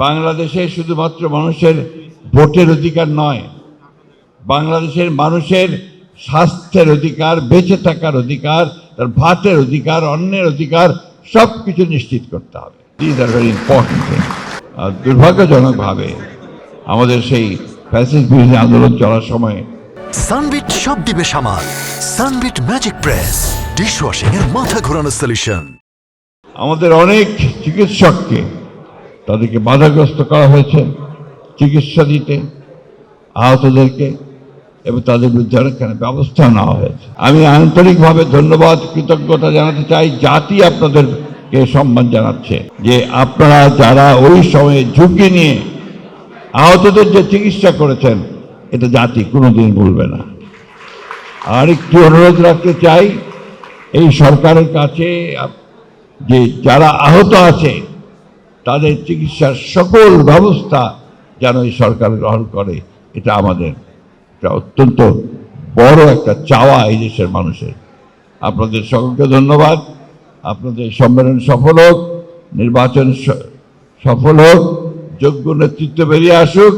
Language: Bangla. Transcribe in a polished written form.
বাংলাদেশে শুধুমাত্র মানুষের ভোটের অধিকার নয়, বাংলাদেশের মানুষের স্বাস্থ্যের অধিকার, বেঁচে থাকার অধিকার, তার ভাতের অধিকার, অন্যের অধিকার সবকিছু নিশ্চিত করতে হবে। This are very important thing. আর দুর্ভাগ্যজনকভাবে আমাদের সেই ফ্যাসিস্ট বিরোধী আন্দোলন চলার সময় সানবিট সব দিবে সামাল। সানবিট ম্যাজিক প্রেস ডিশওয়াশিং এর মাথা ঘোরানো সলিউশন। আমাদের অনেক চিকিৎসককে তাদেরকে বাধাগ্রস্ত করা হয়েছে চিকিৎসা দিতে, আহতদেরকে, এবং তাদের বিরুদ্ধে অনেকখানি ব্যবস্থা নেওয়া হয়েছে। আমি আন্তরিকভাবে ধন্যবাদ, কৃতজ্ঞতা জানাতে চাই। জাতি আপনাদেরকে সম্মান জানাচ্ছে যে আপনারা যারা ওই সময়ে ঝুঁকি নিয়ে আহতদের যে চিকিৎসা করেছেন, এটা জাতি কোনোদিন ভুলবে না। আর একটু অনুরোধ রাখতে চাই এই সরকারের কাছে যে যারা আহত আছে তাদের চিকিৎসার সকল ব্যবস্থা যেন এই সরকার গ্রহণ করে। এটা আমাদের অত্যন্ত বড় একটা চাওয়া এই দেশের মানুষের। আপনাদের সকলকে ধন্যবাদ। আপনাদের সম্মেলন সফল হোক, নির্বাচন সফল হোক, যোগ্য নেতৃত্ব বেরিয়ে আসুক।